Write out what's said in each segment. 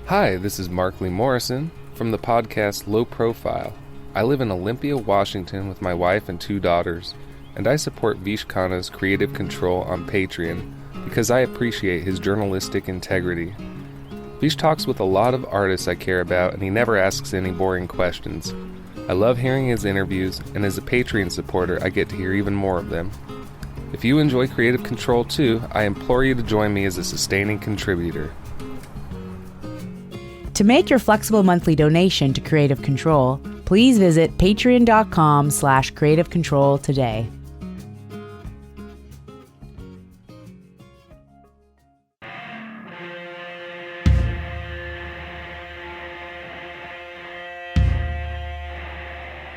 Hi, this is Mark Lee Morrison from the podcast Low Profile. I live in Olympia, Washington with my wife and 2 daughters, and I support Vish Khanna's Creative Control on Patreon because I appreciate his journalistic integrity. Vish talks with a lot of artists I care about, and he never asks any boring questions. I love hearing his interviews, and as a Patreon supporter, I get to hear even more of them. If you enjoy Creative Control too, I implore you to join me as a sustaining contributor. To make your flexible monthly donation to Creative Control, please visit patreon.com/Creative Control today.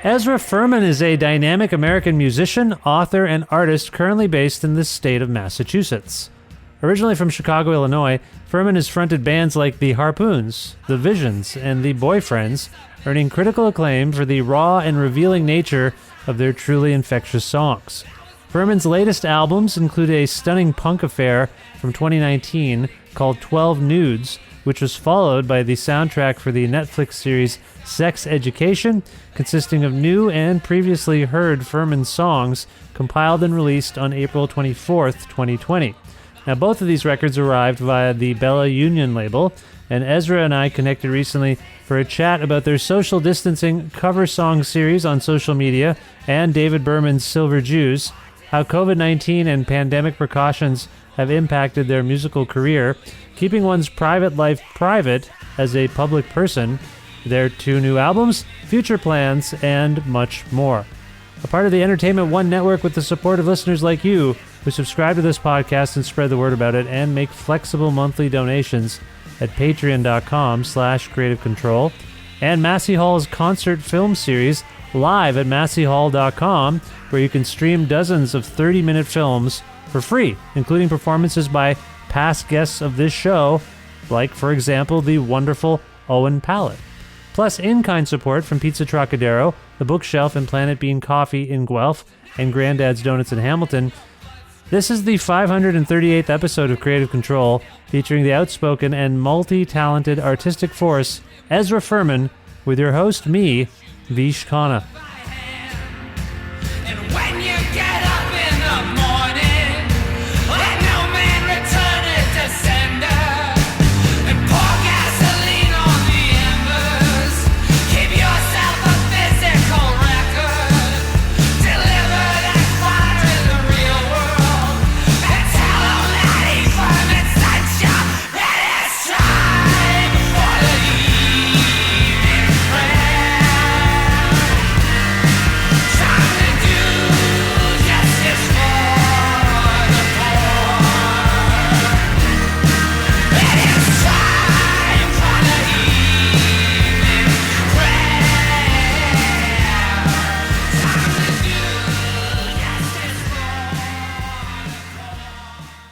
Ezra Furman is a dynamic American musician, author, and artist currently based in the state of Massachusetts. Originally from Chicago, Illinois, Furman has fronted bands like The Harpoons, The Visions, and The Boyfriends, earning critical acclaim for the raw and revealing nature of their truly infectious songs. Furman's latest albums include a stunning punk affair from 2019 called 12 Nudes, which was followed by the soundtrack for the Netflix series Sex Education, consisting of new and previously heard Furman songs compiled and released on April 24th, 2020. Now, both of these records arrived via the Bella Union label, and Ezra and I connected recently for a chat about their social distancing cover song series on social media and David Berman's Silver Jews, how COVID-19 and pandemic precautions have impacted their musical career, keeping one's private life private as a public person, their 2 new albums, future plans, and much more. A part of the Entertainment One network with the support of listeners like you who subscribe to this podcast and spread the word about it and make flexible monthly donations at patreon.com/Creative Control, and Massey Hall's concert film series live at masseyhall.com, where you can stream dozens of 30-minute films for free, including performances by past guests of this show, like, for example, the wonderful Owen Pallett. Plus in-kind support from Pizza Trokadero, The Bookshelf and Planet Bean Coffee in Guelph, and Grandad's Donuts in Hamilton. This is the 538th episode of Creative Control, featuring the outspoken and multi-talented artistic force, Ezra Furman, with your host, me, Vish Khanna.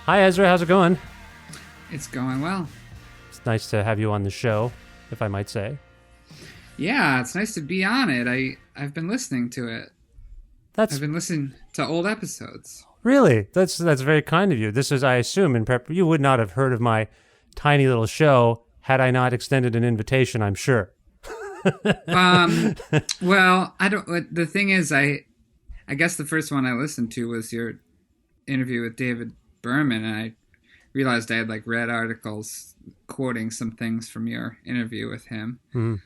Hi, Ezra. How's it going? It's going well. It's nice to have you on the show, if I might say. Yeah, it's nice to be on it. I've been listening to it. I've been listening to old episodes. Really? That's very kind of you. This is, I assume, in prep. You would not have heard of my tiny little show had I not extended an invitation, I'm sure. Well, I don't. The thing is, I guess the first one I listened to was your interview with David Berman, and I realized I had read articles quoting some things from your interview with him. Mm.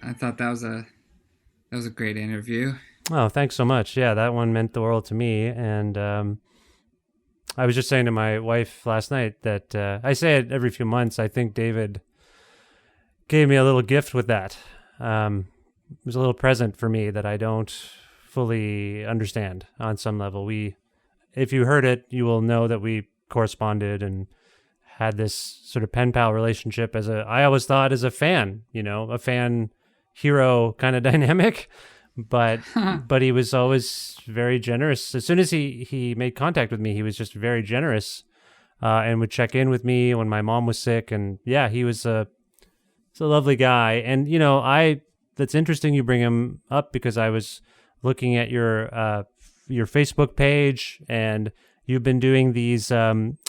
I thought that was a great interview. Oh, thanks so much. Yeah, that one meant the world to me. And I was just saying to my wife last night that I say it every few months. I think David gave me a little gift with that. It was a little present for me that I don't fully understand on some level. If you heard it, you will know that we corresponded and had this sort of pen pal relationship I always thought as a fan, a fan hero kind of dynamic, but he was always very generous. As soon as he made contact with me, he was just very generous, and would check in with me when my mom was sick. And yeah, he's a lovely guy. And, that's interesting you bring him up because I was looking at your Facebook page, and you've been doing these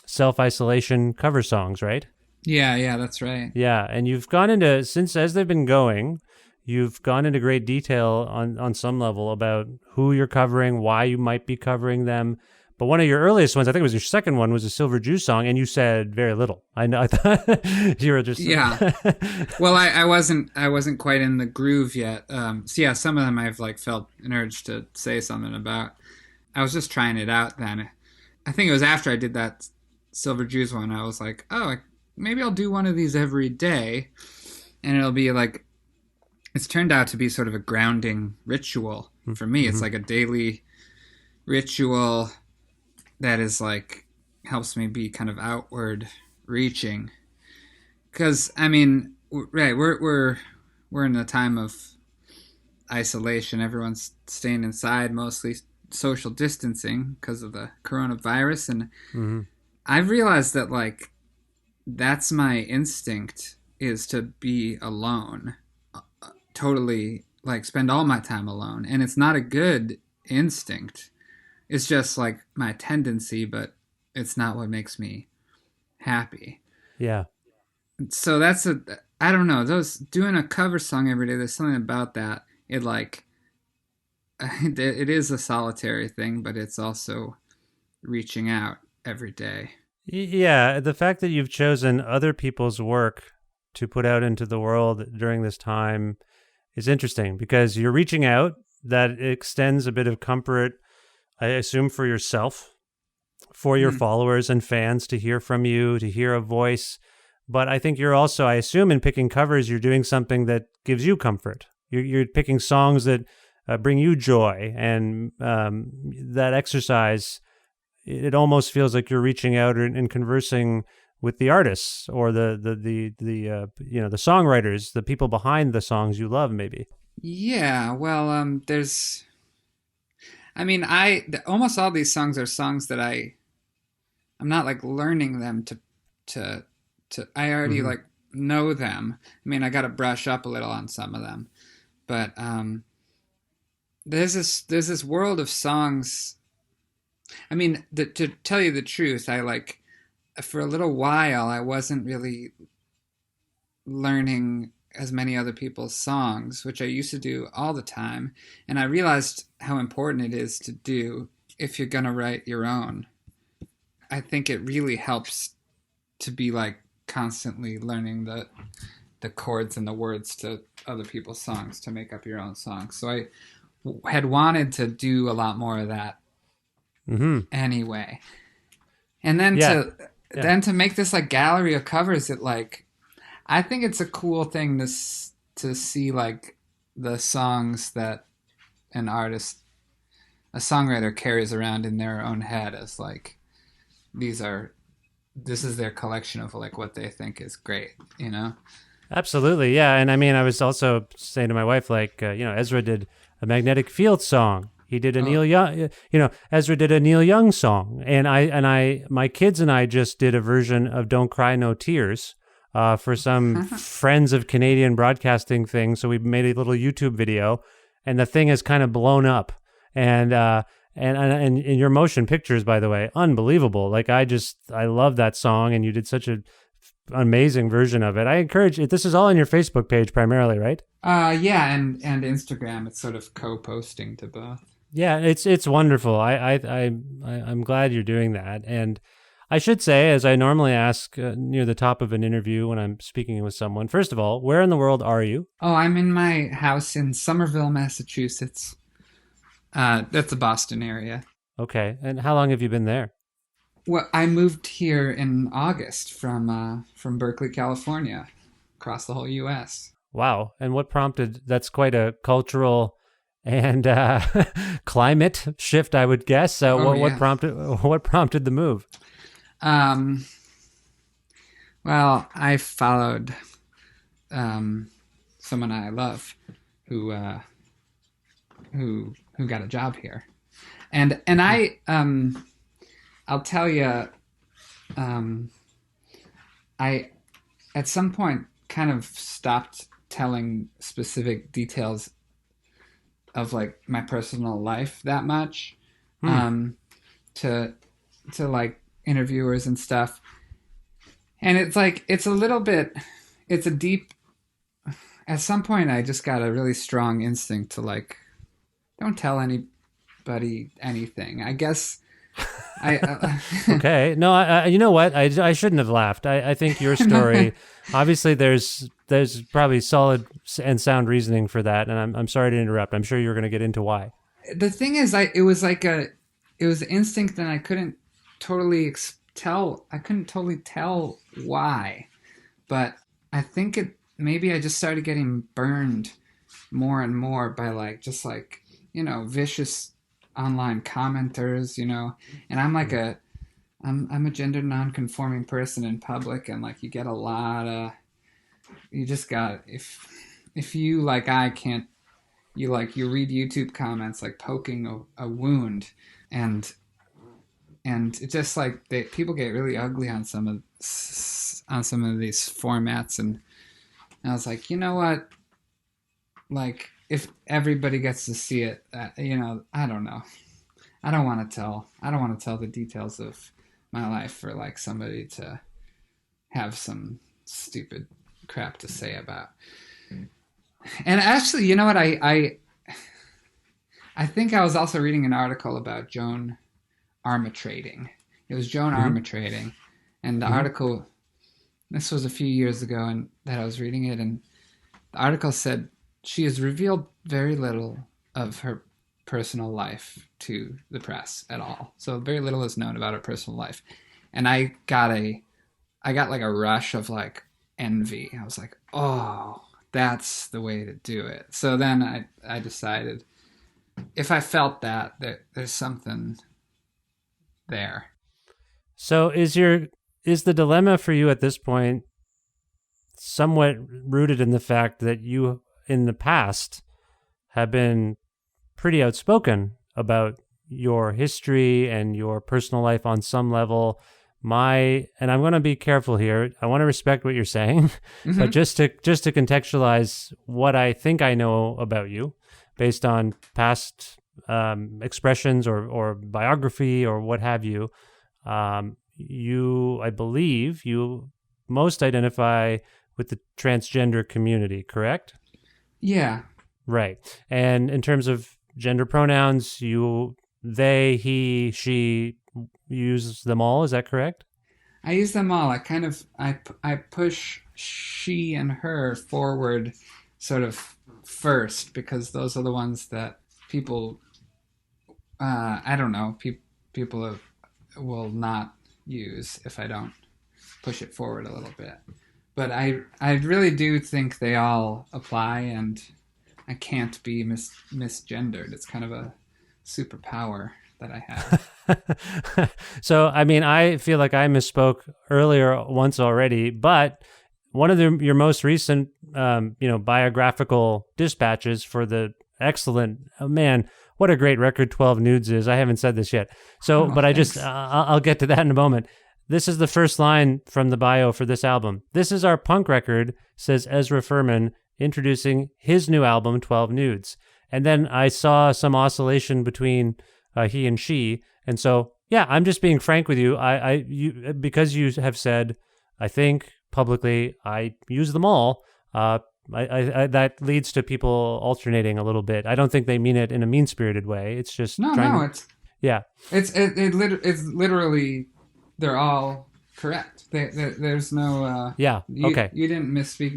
self-isolation cover songs, right? Yeah, that's right. Yeah, and you've gone into, since as they've been going, you've gone into great detail on some level about who you're covering, why you might be covering them. But one of your earliest ones, I think it was your second one, was a Silver Jew song, and you said very little. I know. I thought you were just Yeah. Well, I wasn't quite in the groove yet. So yeah, some of them I've like felt an urge to say something about. I was just trying it out then. I think it was after I did that Silver Jews one. I was like, oh, maybe I'll do one of these every day, and it'll be like, it's turned out to be sort of a grounding ritual for me. It's like a daily ritual that is like, helps me be kind of outward reaching. Because I mean, right, we're in a time of isolation. Everyone's staying inside, mostly social distancing because of the coronavirus, and I've realized that like that's my instinct, is to be alone, totally, like spend all my time alone. And it's not a good instinct. It's just like my tendency, but it's not what makes me happy. yeah. So that's I don't know, those doing a cover song every day, there's something about that. It like, it is a solitary thing, but it's also reaching out every day. Yeah, the fact that you've chosen other people's work to put out into the world during this time is interesting, because you're reaching out. That extends a bit of comfort, I assume, for yourself, for your followers and fans to hear from you, to hear a voice. But I think you're also, I assume, in picking covers, you're doing something that gives you comfort. You're picking songs that bring you joy, and that exercise, it almost feels like you're reaching out and conversing with the artists, or the songwriters, the people behind the songs you love, maybe. Yeah, well, there's, I mean, almost all these songs are songs that I'm not like learning them to I already like know them. I mean, I got to brush up a little on some of them, but there's this world of songs. I mean, to tell you the truth, I like, for a little while, I wasn't really learning as many other people's songs, which I used to do all the time. And I realized how important it is to do if you're going to write your own. I think it really helps to be like constantly learning the chords and the words to other people's songs to make up your own songs. So I had wanted to do a lot more of that anyway. And then then to make this like gallery of covers, it like, I think it's a cool thing to see like the songs that an artist, a songwriter, carries around in their own head as like, this is their collection of like what they think is great, you know? Absolutely, yeah. And I mean, I was also saying to my wife, like, Ezra did a Magnetic Field song. He did a Neil Young, Ezra did a Neil Young song, and my kids and I just did a version of "Don't Cry No Tears" for some Friends of Canadian Broadcasting thing. So we made a little YouTube video, and the thing has kind of blown up. And your motion pictures, by the way, unbelievable. Like I love that song, and you did such an amazing version of it. I encourage it. This is all on your Facebook page primarily, right? Yeah, and Instagram. It's sort of co-posting to both. Yeah, it's wonderful. I'm glad you're doing that. And I should say, as I normally ask near the top of an interview when I'm speaking with someone, first of all, where in the world are you? Oh, I'm in my house in Somerville, Massachusetts. That's the Boston area. Okay, and how long have you been there? Well, I moved here in August from Berkeley, California, across the whole U.S. Wow, and what prompted? That's quite a cultural and climate shift, I would guess. What prompted the move? Well, I followed someone I love who got a job here, and I'll tell you, I at some point kind of stopped telling specific details of like my personal life that much to like interviewers and stuff. And it's like, it's a little bit, it's a deep, at some point I just got a really strong instinct to like, don't tell anybody anything. I guess Okay. No, you know what? I shouldn't have laughed. I think your story, obviously there's probably solid and sound reasoning for that. And I'm sorry to interrupt. I'm sure you're going to get into why. The thing is, it was instinct, and I couldn't totally tell. I couldn't totally tell why, but I think maybe I just started getting burned more and more by vicious online commenters, and I'm like I'm a gender non-conforming person in public, and like you get a lot of, you just got, if you like, I can't, you read YouTube comments like poking a wound, and it's just like people get really ugly on some of these formats, and I was like, you know what, like if everybody gets to see it, I don't know, I don't want to tell the details of my life for like somebody to have some stupid crap to say about. And actually, you know what, I think I was also reading an article about Joan arbitrating. It was Joan arbitrating, and the article, this was a few years ago, and that I was reading it, and the article said she has revealed very little of her personal life to the press at all. So very little is known about her personal life. And I got like a rush of like envy. I was like, oh, that's the way to do it. So then I decided, if I felt that there's something there. So is the dilemma for you at this point somewhat rooted in the fact that you in the past have been pretty outspoken about your history and your personal life on some level? And I'm going to be careful here. I want to respect what you're saying, but just to contextualize what I think I know about you based on past expressions or biography or what have you, I believe you most identify with the transgender community, correct? Yeah. Right. And in terms of gender pronouns, they, he, she, use them all. Is that correct? I use them all. I push she and her forward sort of first, because those are the ones that people, I don't know, people will not use if I don't push it forward a little bit. But I really do think they all apply, and I can't be misgendered. It's kind of a superpower that I have. So, I mean, I feel like I misspoke earlier once already, but one of your most recent, biographical dispatches for the excellent, man, what a great record 12 Nudes is. I haven't said this yet. So, but thanks. I'll get to that in a moment. This is the first line from the bio for this album. This is our punk record, says Ezra Furman, introducing his new album, 12 Nudes. And then I saw some oscillation between he and she. And so, yeah, I'm just being frank with you. Because you have said, I think publicly, I use them all. That leads to people alternating a little bit. I don't think they mean it in a mean-spirited way. It's just it's literally, they're all correct. There's no okay. You didn't misspeak.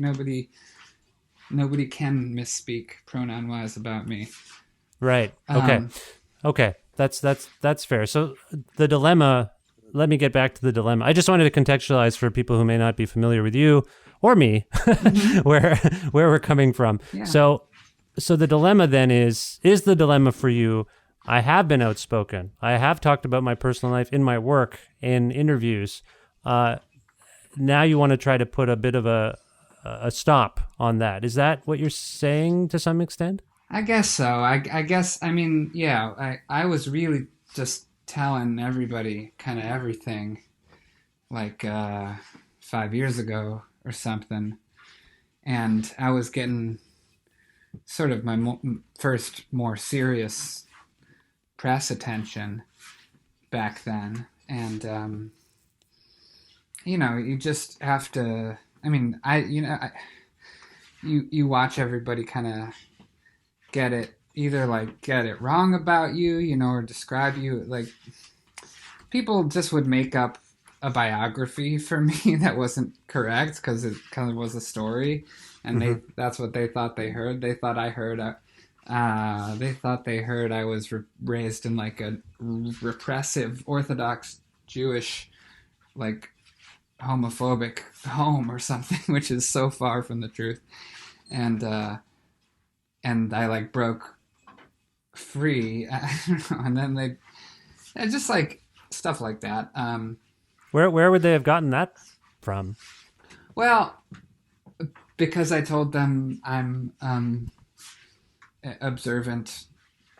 Nobody can misspeak pronoun-wise about me. Right. Okay. That's fair. So the dilemma, let me get back to the dilemma. I just wanted to contextualize for people who may not be familiar with you or me, where we're coming from. Yeah. So the dilemma then is the dilemma for you, I have been outspoken. I have talked about my personal life in my work, in interviews. Now you want to try to put a bit of a stop on that. Is that what you're saying to some extent? I guess so. I guess, I mean, yeah, I was really just telling everybody kind of everything like 5 years ago or something. And I was getting sort of my first more serious press attention back then. And you just have to. I mean, you watch everybody kind of get it, either like get it wrong about you, or describe you like people just would make up a biography for me that wasn't correct because it kind of was a story, and that's what they thought they heard. They thought I heard I was raised in like a repressive Orthodox Jewish, like homophobic home or something, which is so far from the truth. And I like broke free, and then they just like stuff like that. Where would they have gotten that from? Well, because I told them I'm observant,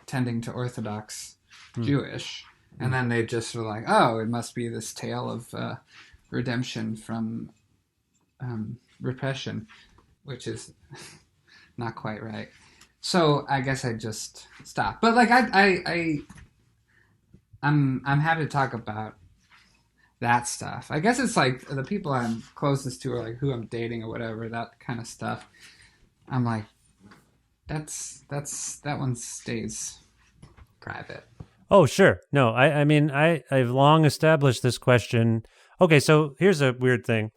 tending to Orthodox Jewish, and then they just were like, "Oh, it must be this tale of redemption from repression," which is not quite right. So I guess I just stopped. But like I'm happy to talk about that stuff. I guess it's like the people I'm closest to, or like who I'm dating or whatever, that kind of stuff. I'm like, that one stays private. Oh, sure. No, I mean, I've long established this question. Okay, so here's a weird thing.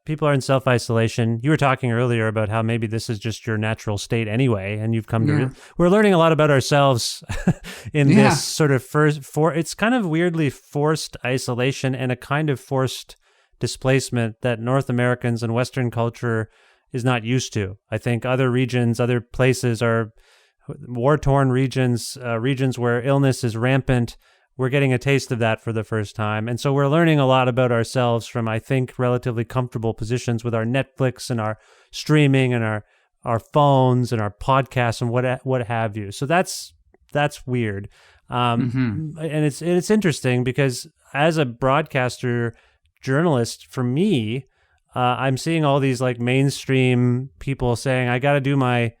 People are in self-isolation. You were talking earlier about how maybe this is just your natural state anyway, and you've come to... We're learning a lot about ourselves in this sort of it's kind of weirdly forced isolation and a kind of forced displacement that North Americans and Western culture is not used to. I think other regions, other places are war-torn regions, regions where illness is rampant. We're getting a taste of that for the first time. And so we're learning a lot about ourselves from, I think, relatively comfortable positions with our Netflix and our streaming and our phones and our podcasts and what have you. So that's weird. And it's interesting because as a broadcaster journalist, for me, I'm seeing all these like mainstream people saying, I got to do my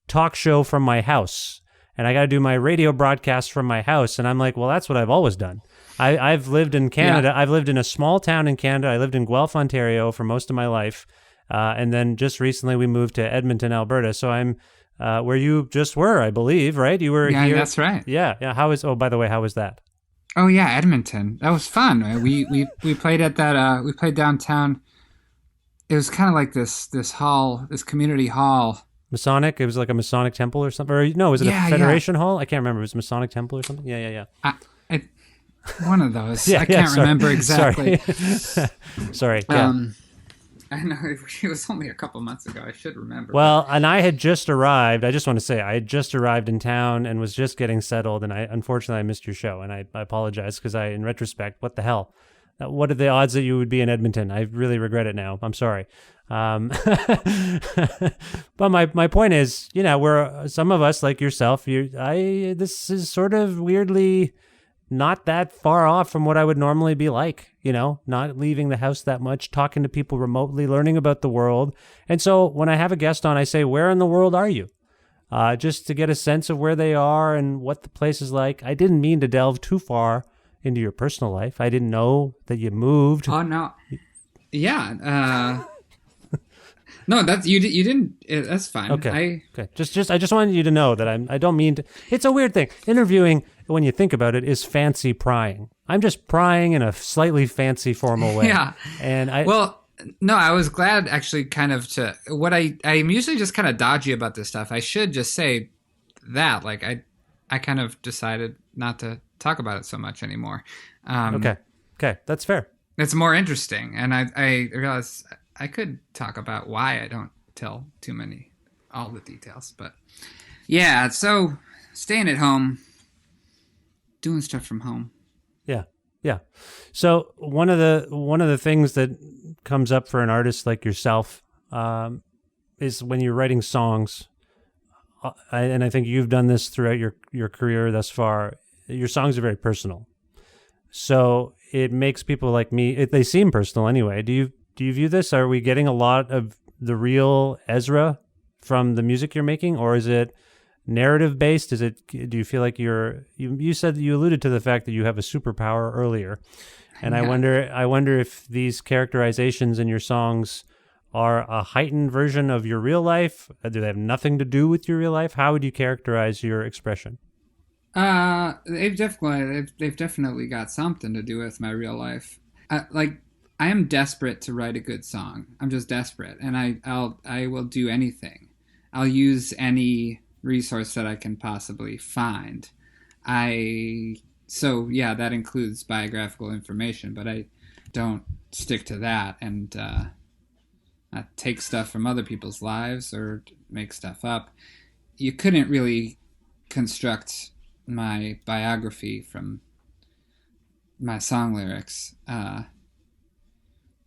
talk show from my house. And I got to do my radio broadcast from my house. And I'm like, well, that's what I've always done. I've lived in Canada. Yeah. I've lived in a small town in Canada. I lived in Guelph, Ontario for most of my life. And then just recently we moved to Edmonton, Alberta. So I'm where you just were, I believe, right? You were here. Yeah, that's right. Yeah. By the way, how was that? Oh, yeah, Edmonton. That was fun. Right? We played at that, we played downtown. It was kind of like this hall, this community hall. Masonic? It was like a Masonic temple or something? Or no, was it a Federation Hall? I can't remember. It was a Masonic temple or something? Yeah. One of those. I can't remember exactly. Sorry. I know, it was only a couple months ago. I should remember. Well, and I had just arrived. I just want to say, I had just arrived in town and was just getting settled. And unfortunately, I missed your show. And I apologize because in retrospect, what the hell? What are the odds that you would be in Edmonton? I really regret it now. I'm sorry. But my point is, we're some of us like yourself. This is sort of weirdly not that far off from what I would normally be like. Not leaving the house that much, talking to people remotely, learning about the world. And so when I have a guest on, I say, "Where in the world are you?" Just to get a sense of where they are and what the place is like. I didn't mean to delve too far into your personal life. I didn't know that you moved. Oh no, yeah. No, that's you didn't. That's fine. Okay. I just wanted you to know that I don't mean to. It's a weird thing. Interviewing, when you think about it, is fancy prying. I'm just prying in a slightly fancy, formal way. Yeah. And no, I was glad actually. Kind of to what I'm usually just kind of dodgy about this stuff. I should just say that like I kind of decided not to talk about it so much anymore. Okay, that's fair. It's more interesting, and I realized I could talk about why I don't tell all the details, but yeah. So staying at home, doing stuff from home. Yeah. So one of the things that comes up for an artist like yourself is when you're writing songs, and I think you've done this throughout your career thus far. Your songs are very personal, so it makes people like me. They seem personal anyway. Do you view this? Are we getting a lot of the real Ezra from the music you're making, or is it narrative based? Do you feel like you said that you alluded to the fact that you have a superpower earlier. And Yeah. I wonder if these characterizations in your songs are a heightened version of your real life. Do they have nothing to do with your real life? How would you characterize your expression? They've definitely got something to do with my real life. I am desperate to write a good song. I'm just desperate, and I will do anything. I'll use any resource that I can possibly find. So yeah, that includes biographical information, but I don't stick to that and take stuff from other people's lives or make stuff up. You couldn't really construct my biography from my song lyrics.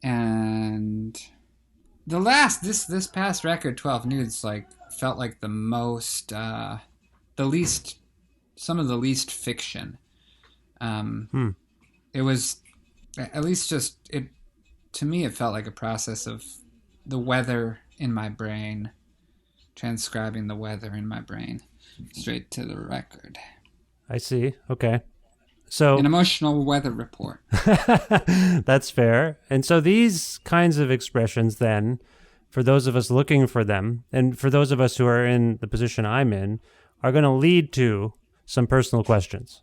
And this past record, 12 Nudes, like felt like the most, the least, some of the least fiction. It was at least just it, to me, it felt like a process of the weather in my brain, transcribing the weather in my brain straight to the record. I see. Okay. So an emotional weather report. That's fair. And so these kinds of expressions then, for those of us looking for them, and for those of us who are in the position I'm in, are going to lead to some personal questions.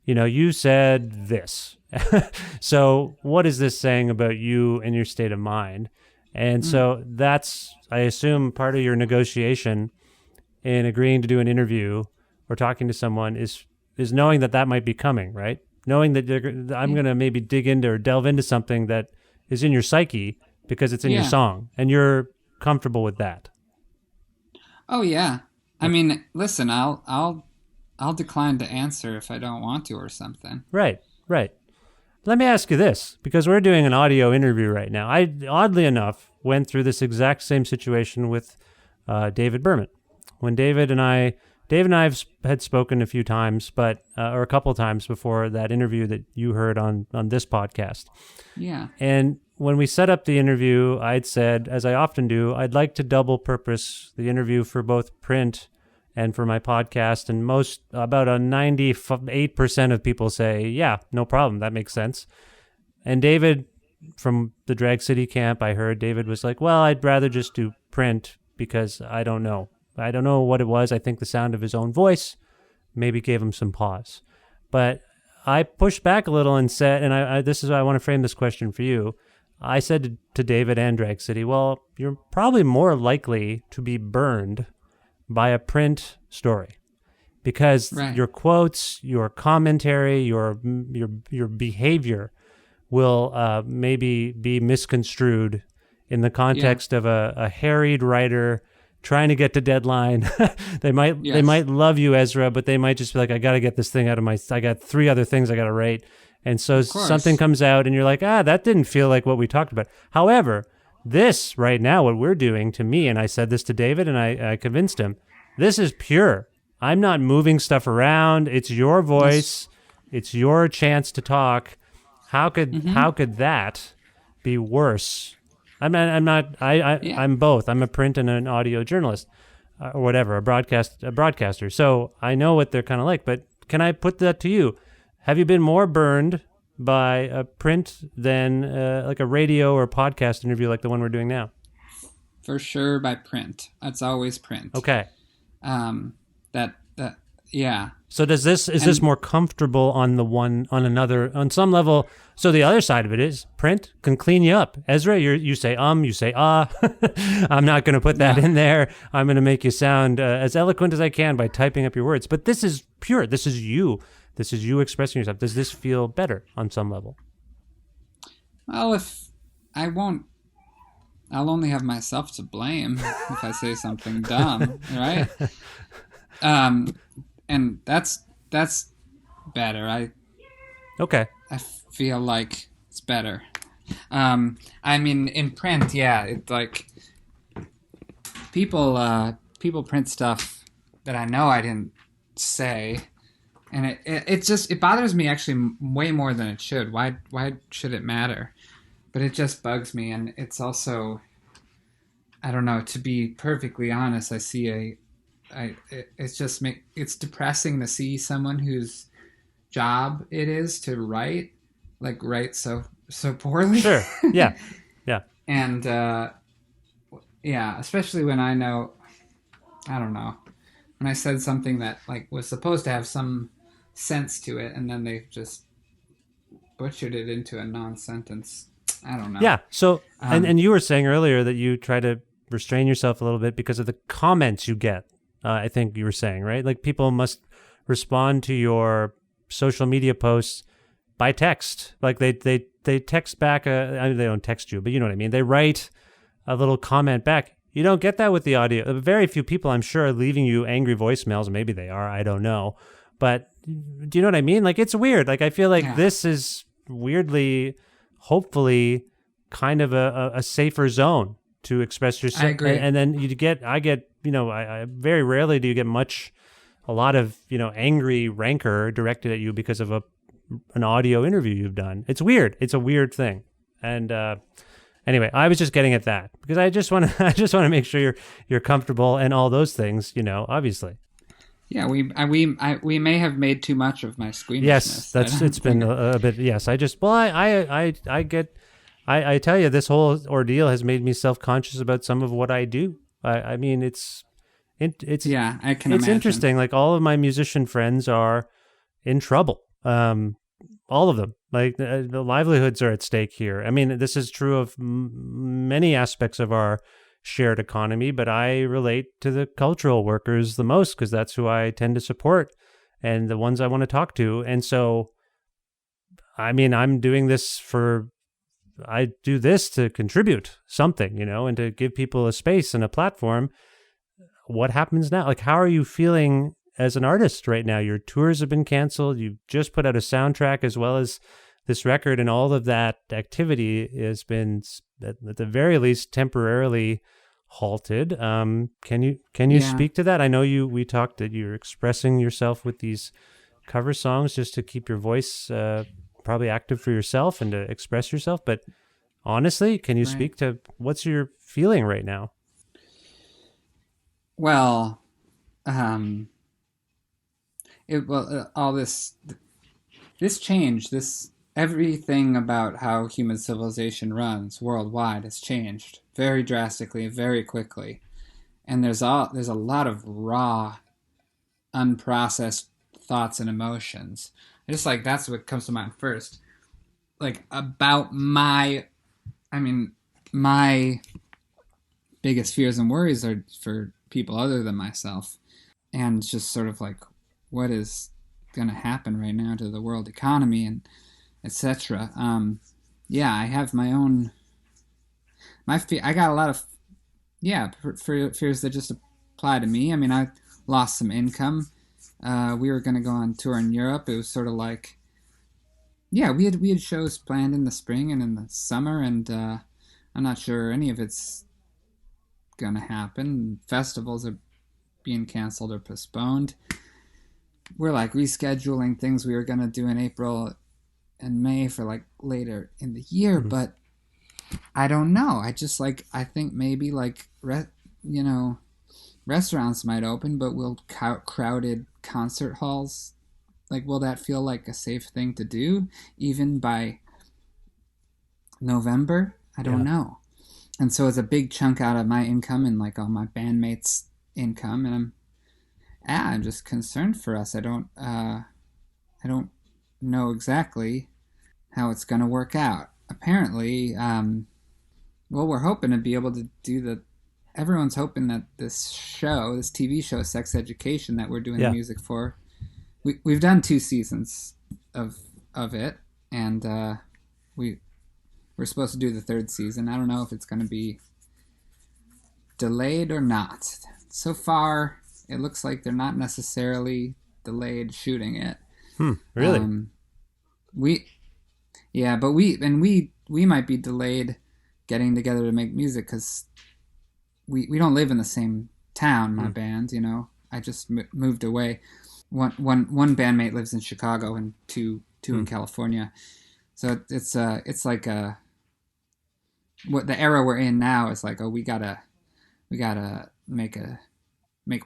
You know, you said this. So what is this saying about you and your state of mind? And so that's, I assume, part of your negotiation in agreeing to do an interview or talking to someone is knowing that might be coming, right? Knowing that I'm going to maybe dig into or delve into something that is in your psyche because it's in your song, and you're comfortable with that. Oh yeah. I mean, listen, I'll decline to answer if I don't want to or something. Right. Let me ask you this, because we're doing an audio interview right now. I, oddly enough, went through this exact same situation with David Berman. When Dave and I had spoken a few times, or a couple times before that interview that you heard on this podcast. Yeah. And when we set up the interview, I'd said, as I often do, I'd like to double purpose the interview for both print and for my podcast. And about a 98% of people say, yeah, no problem. That makes sense. And David, from the Drag City camp, I heard David was like, well, I'd rather just do print because I don't know. I don't know what it was. I think the sound of his own voice maybe gave him some pause. But I pushed back a little and said, and this is why I want to frame this question for you. I said to David and Drag City, well, you're probably more likely to be burned by a print story because your quotes, your commentary, your behavior will maybe be misconstrued in the context of a harried writer trying to get to deadline. They might love you, Ezra, but they might just be like, I got to get this thing out of I got 3 other things I got to write. And so something comes out and you're like, that didn't feel like what we talked about. However, this right now, what we're doing to me, and I said this to David and I convinced him, this is pure. I'm not moving stuff around. It's your voice. It's your chance to talk. How could that be worse? I'm both. I'm a print and an audio journalist, or whatever, a broadcaster. So I know what they're kind of like. But can I put that to you? Have you been more burned by a print than like a radio or podcast interview like the one we're doing now? For sure, by print. It's always print. Okay. Yeah. So is this more comfortable on some level? So the other side of it is print can clean you up. Ezra, you say you say I'm not going to put that in there. I'm going to make you sound as eloquent as I can by typing up your words. But this is pure. This is you. This is you expressing yourself. Does this feel better on some level? Well, I'll only have myself to blame if I say something dumb, right? And that's better. I feel like it's better. I mean, in print, it's like people print stuff that I know I didn't say, and it bothers me actually way more than it should. Why should it matter? But it just bugs me, and it's also, I don't know. To be perfectly honest, I see it's depressing to see someone whose job it is to write like write so poorly. Sure. Yeah. Yeah. And yeah, especially when I know, I don't know, when I said something that like was supposed to have some sense to it, and then they just butchered it into a non-sentence. I don't know. Yeah. So, and you were saying earlier that you try to restrain yourself a little bit because of the comments you get. I think you were saying, right? Like people must respond to your social media posts by text. Like they text back. I mean, they don't text you, but you know what I mean. They write a little comment back. You don't get that with the audio. Very few people, I'm sure, are leaving you angry voicemails. Maybe they are. I don't know. But do you know what I mean? Like it's weird. Like I feel like this is weirdly, hopefully, kind of a safer zone to express yourself. I agree. And then I get, I very rarely do you get a lot of, angry rancor directed at you because of an audio interview you've done. It's weird. It's a weird thing. And anyway, I was just getting at that because I just want to make sure you're comfortable and all those things, obviously. Yeah, we may have made too much of my squeamishness. Yes, it's been a bit. Yes, I tell you, this whole ordeal has made me self-conscious about some of what I do. I mean, it's yeah, I can. It's imagine. interesting. Like all of my musician friends are in trouble. All of them. Like the livelihoods are at stake here. I mean, this is true of many aspects of our shared economy, but I relate to the cultural workers the most because that's who I tend to support and the ones I want to talk to. And so, I mean, I do this to contribute something, and to give people a space and a platform. What happens now? Like, how are you feeling as an artist right now? Your tours have been canceled. You've just put out a soundtrack as well as this record, and all of that activity has been, at the very least, temporarily halted. Can you speak to that? I know we talked that you're expressing yourself with these cover songs just to keep your voice probably active for yourself and to express yourself. But honestly, can you speak to what's your feeling right now? Well, all this change, everything about how human civilization runs worldwide has changed very drastically, very quickly, and there's a lot of raw, unprocessed thoughts and emotions. Just like that's what comes to mind first, like about my biggest fears and worries are for people other than myself, and just sort of like what is going to happen right now to the world economy and etc. I have my own I got a lot of fears that just apply to me. I mean, I lost some income. We were going to go on tour in Europe. It was sort of like we had shows planned in the spring and in the summer, and I'm not sure any of it's going to happen. Festivals are being canceled or postponed. We're like rescheduling things we were going to do in April and May for like later in the year, but I don't know. I think maybe like restaurants might open, but will crowded concert halls, like, will that feel like a safe thing to do even by November? I don't know. And so it's a big chunk out of my income and like all my bandmates' income, and I'm just concerned for us. I don't know exactly how it's going to work out. Apparently, we're hoping to be able to do everyone's hoping that this TV show, Sex Education, that we're doing the music for, we've done 2 seasons of it, and we're supposed to do the 3rd season. I don't know if it's going to be delayed or not. So far, it looks like they're not necessarily delayed shooting it. Really? But we might be delayed getting together to make music because we don't live in the same town. My band, I just moved away. One bandmate lives in Chicago and two in California. So it's like what the era we're in now is like. Oh, we gotta make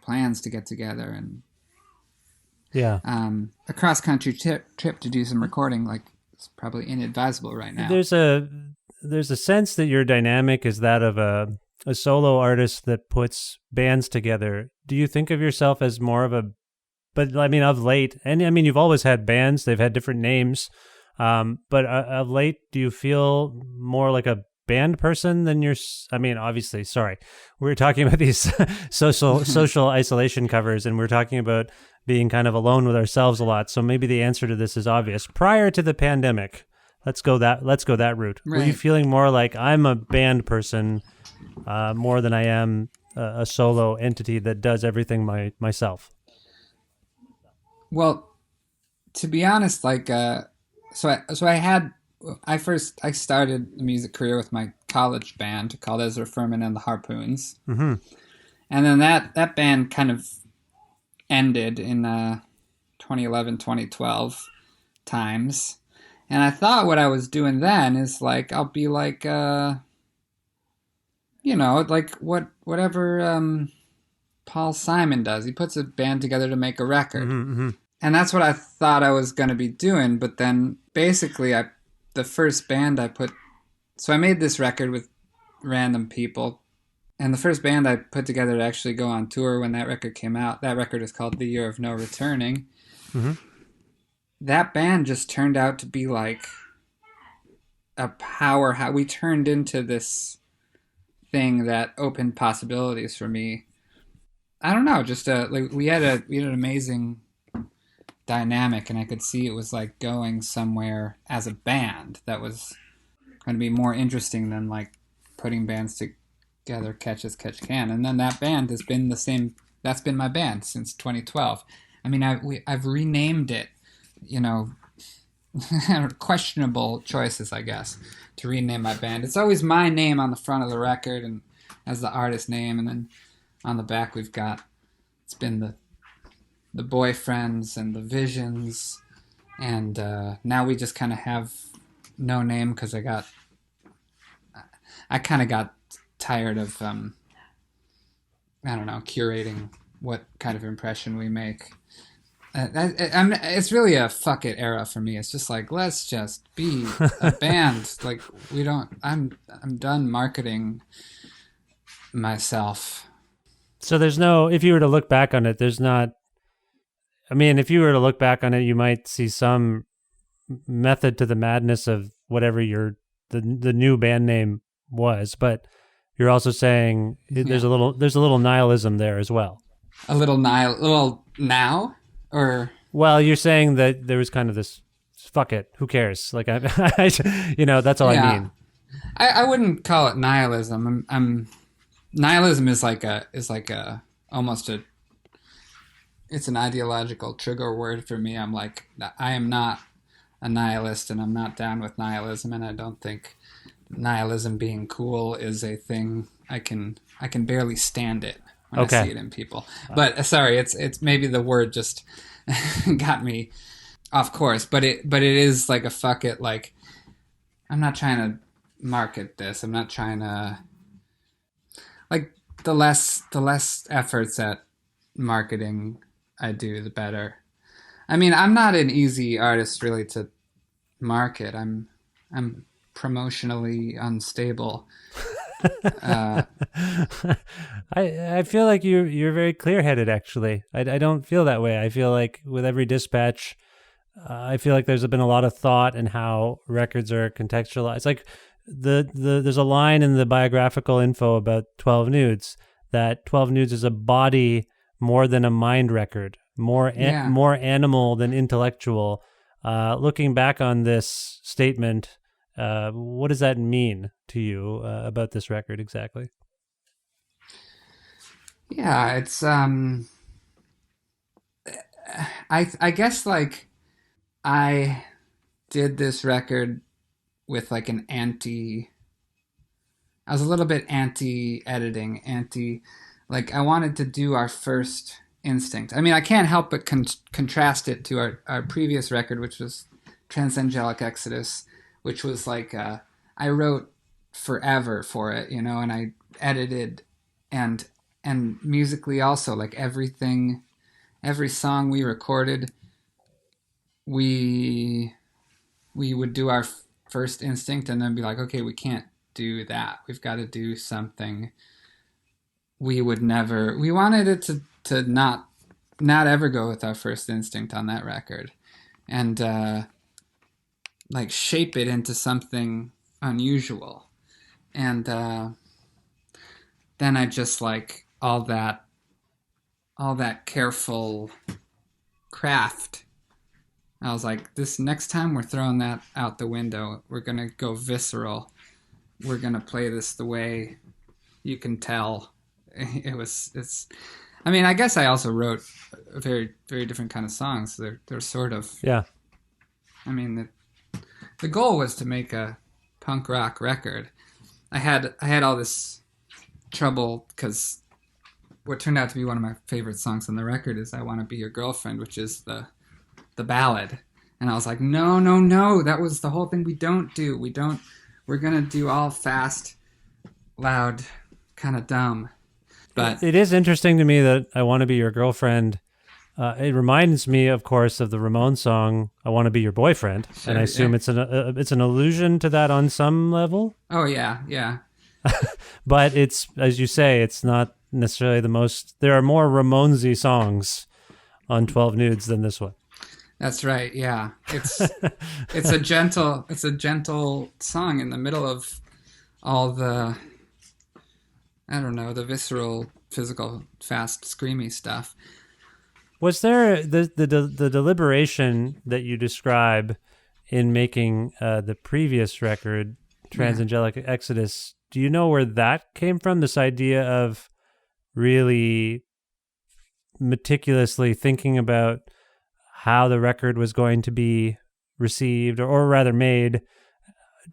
plans to get together and a cross country trip to do some recording. Like it's probably inadvisable right now. There's a sense that your dynamic is that of a solo artist that puts bands together. Do you think of yourself as more of a, but I mean, of late, and I mean, you've always had bands, they've had different names, but of late, do you feel more like a band person than I mean, obviously, sorry, we're talking about these social isolation covers, and we're talking about being kind of alone with ourselves a lot. So maybe the answer to this is obvious. Prior to the pandemic, let's go that route. Right. Were you feeling more like I'm a band person more than I am a solo entity that does everything myself? Well, to be honest, like, I started a music career with my college band called Ezra Furman and the Harpoons. Mm-hmm. And then that band kind of ended in 2011, 2012 times. And I thought what I was doing then is like, I'll be like, like whatever Paul Simon does. He puts a band together to make a record. Mm-hmm. And that's what I thought I was going to be doing. But then basically the first band I made this record with random people. And the first band I put together to actually go on tour when that record came out, that record is called The Year of No Returning. Mm-hmm. That band just turned out to be like a powerhouse. We turned into this thing that opened possibilities for me. I don't know, just like we had an amazing dynamic, and I could see it was like going somewhere as a band that was going to be more interesting than like putting bands together catch as catch can. And then that band has been the same. That's been my band since 2012. I mean, I've renamed it, questionable choices, I guess, to rename my band. It's always my name on the front of the record and as the artist name, and then on the back it's been the Boyfriends and the Visions, and now we just kind of have no name because I kind of got tired of curating what kind of impression we make. It's really a fuck it era for me. It's just like, let's just be a band. Like I'm done marketing myself. So there's no, if you were to look back on it, there's not, I mean, if you were to look back on it, you might see some method to the madness of whatever the new band name was, but you're also saying there's a little nihilism there as well. A little now? Or, well, you're saying that there was kind of this, fuck it, who cares? Like, that's all I mean. I wouldn't call it nihilism. Nihilism is it's an ideological trigger word for me. I'm like, I am not a nihilist, and I'm not down with nihilism, and I don't think nihilism being cool is a thing. I can barely stand it when I see it in people. But sorry, it's maybe the word just got me off course. But it is like a fuck it. Like, I'm not trying to market this. I'm not trying to, like, the less efforts at marketing I do, the better. I mean, I'm not an easy artist really to market. I'm promotionally unstable. I feel like you're very clear-headed, actually. I don't feel that way. I feel like with every dispatch, I feel like there's been a lot of thought in how records are contextualized. Like there's a line in the biographical info about 12 Nudes that 12 Nudes is a body more than a mind record, more animal than intellectual. Looking back on this statement, what does that mean to you about this record exactly? Yeah, it's I guess like I did this record with like I was a little bit anti-editing, like I wanted to do our first instinct. I mean, I can't help but contrast it to our previous record, which was Transangelic Exodus, which was like I wrote forever for it, and I edited and musically also, like every song we recorded, we we would do our first instinct and then be like, okay, we can't do that. We've got to do something. We wanted it to not ever go with our first instinct on that record, and like shape it into something unusual. And then I just like all that careful craft. I was like, this next time we're throwing that out the window. We're going to go visceral. We're going to play this the way you can tell. I mean, I guess I also wrote a very, very different kind of songs. They're sort of, Yeah. I mean, the goal was to make a punk rock record. I had all this trouble because what turned out to be one of my favorite songs on the record is "I Want to Be Your Girlfriend," which is the ballad. And I was like, no, that was the whole thing. We're gonna do all fast, loud, kind of dumb. But it is interesting to me that "I Want to Be Your Girlfriend." It reminds me, of course, of the Ramones song "I Want to Be Your Boyfriend," Sure, and I assume it's an allusion to that on some level. oh yeah. But it's, as you say, it's not necessarily the most. There are more Ramonesy songs on 12 Nudes than this one. That's right. Yeah, it's a gentle song in the middle of all the, I don't know, the visceral, physical, fast, screamy stuff. Was there the deliberation that you describe in making the previous record, Transangelic Exodus? Do you know where that came from? This idea of really meticulously thinking about how the record was going to be received, or rather made.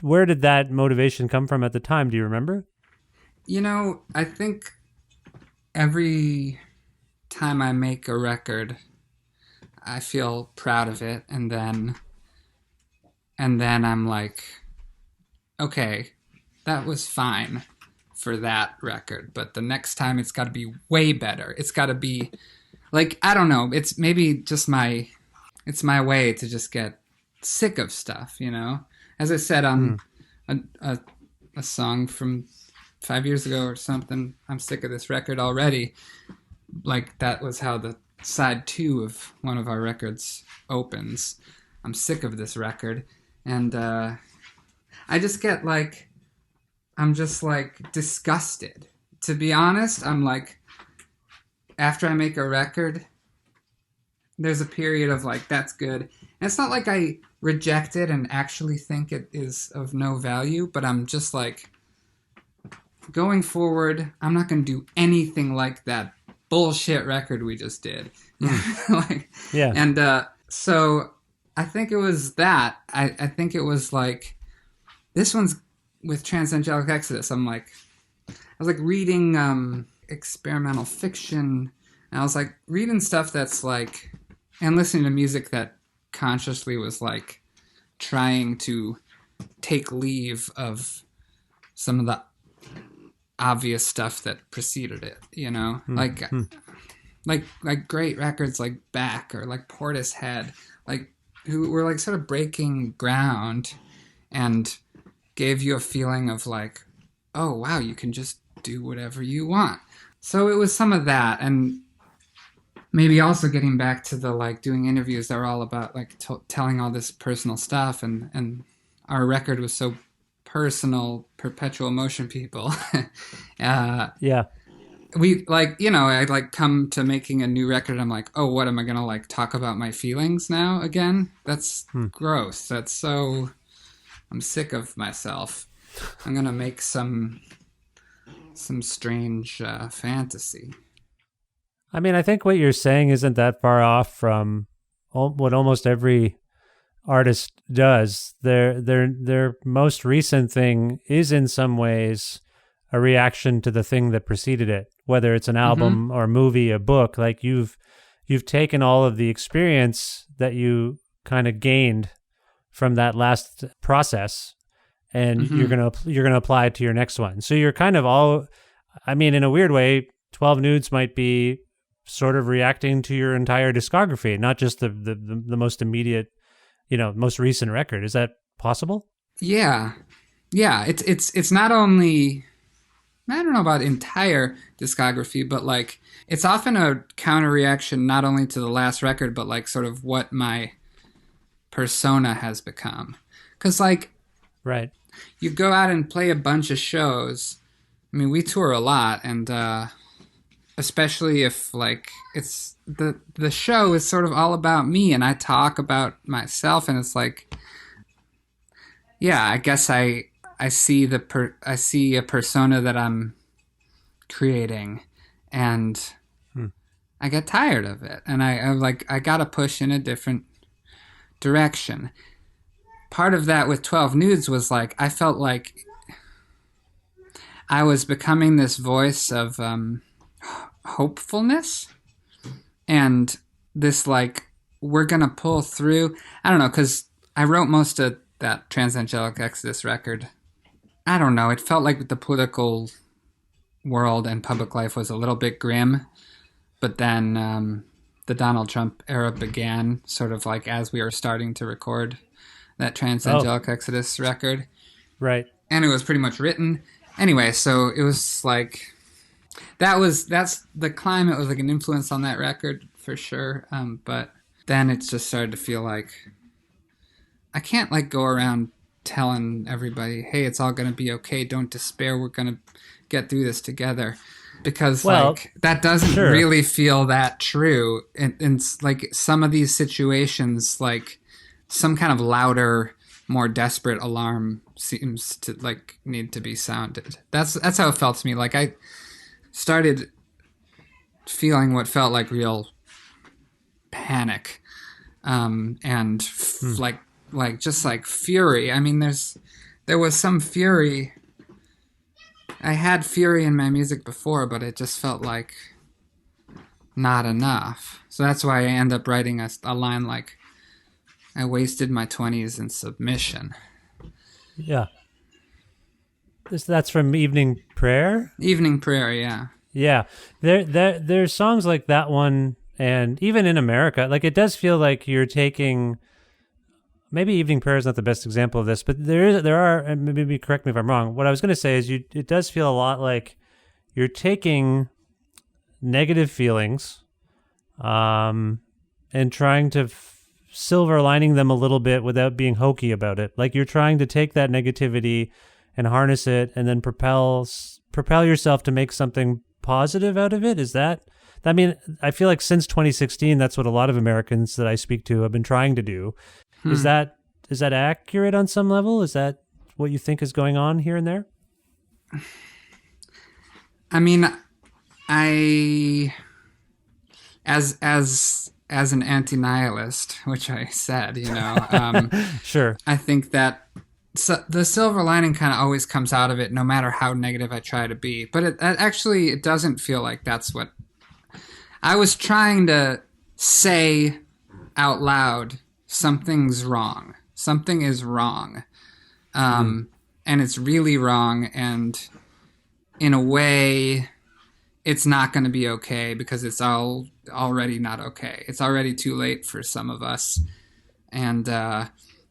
Where did that motivation come from at the time? Do you remember? You know, I think every time I make a record, I feel proud of it, and then I'm like, okay, that was fine for that record, but the next time it's got to be way better. It's got to be like, I don't know, it's maybe just it's my way to just get sick of stuff, you know? As I said on a song from 5 years ago or something, I'm sick of this record already. Like, that was how the side 2 of one of our records opens. I'm sick of this record. And I just get like, I'm just like disgusted. To be honest, I'm like, after I make a record, there's a period of like, that's good. And it's not like I reject it and actually think it is of no value, but I'm just like, going forward, I'm not going to do anything like that bullshit record we just did. Yeah. And so I think it was that. I think it was like, this one's with Transangelic Exodus. I was like reading experimental fiction, and I was like reading stuff that's like, and listening to music that consciously was like trying to take leave of some of the obvious stuff that preceded it, you know? Like great records like Beck or like Portishead, like, who were like sort of breaking ground and gave you a feeling of like, oh wow, you can just do whatever you want. So it was some of that, and maybe also getting back to the like doing interviews that were all about like telling all this personal stuff, and our record was so personal, perpetual motion people. Yeah. We like, you know, I like come to making a new record. I'm like, oh, what am I gonna like talk about my feelings now again? That's gross. That's so. I'm sick of myself. I'm gonna make some strange fantasy. I mean, I think what you're saying isn't that far off from what almost every artist does. Their most recent thing is in some ways a reaction to the thing that preceded it, whether it's an album or a movie, a book. Like you've taken all of the experience that you kind of gained from that last process, and you're gonna apply it to your next one. So you're kind of all, I mean, in a weird way, 12 Nudes might be sort of reacting to your entire discography, not just the most immediate, most recent record. Is that possible? Yeah. It's not only, I don't know about entire discography, but like it's often a counter reaction not only to the last record, but like sort of what my persona has become. Because like, Right. you go out and play a bunch of shows. I mean, we tour a lot, and especially if like it's the show is sort of all about me, and I talk about myself, and it's like, yeah, I guess I see I see a persona that I'm creating, and I get tired of it, and I gotta push in a different direction. Part of that with 12 Nudes was like I felt like I was becoming this voice of hopefulness, and this like we're gonna pull through. I don't know, because I wrote most of that Transangelic Exodus record. I don't know, it felt like the political world and public life was a little bit grim, but then the Donald Trump era began sort of like as we were starting to record that Transangelic Exodus record. Right. And it was pretty much written. Anyway, so it was like, that's the climate was like an influence on that record for sure. But then it just started to feel like I can't like go around telling everybody, hey, it's all going to be okay. Don't despair. We're going to get through this together. Because like that doesn't really feel that true. And like some of these situations, like some kind of louder, more desperate alarm seems to like need to be sounded. That's how it felt to me. Like I started feeling what felt like real panic, and like just like fury. I mean, there was some fury. I had fury in my music before, but it just felt like not enough. So that's why I end up writing a line like, I wasted my 20s in submission. Yeah. That's from Evening Prayer? Evening Prayer, yeah. Yeah. There's songs like that one, and even in America, like it does feel like you're taking, maybe Evening Prayer is not the best example of this, but there are, and maybe correct me if I'm wrong, what I was going to say is it does feel a lot like you're taking negative feelings and trying to silver lining them a little bit without being hokey about it. Like you're trying to take that negativity and harness it and then propel yourself to make something positive out of it. Is that, I mean, I feel like since 2016, that's what a lot of Americans that I speak to have been trying to do. Is that accurate on some level? Is that what you think is going on here and there? I mean, as an anti-nihilist, which I said, Sure. I think that the silver lining kind of always comes out of it, no matter how negative I try to be. But it doesn't feel like that's what I was trying to say out loud. Something's wrong. Something is wrong. And it's really wrong. And in a way, it's not going to be okay because it's already not okay. It's already too late for some of us. And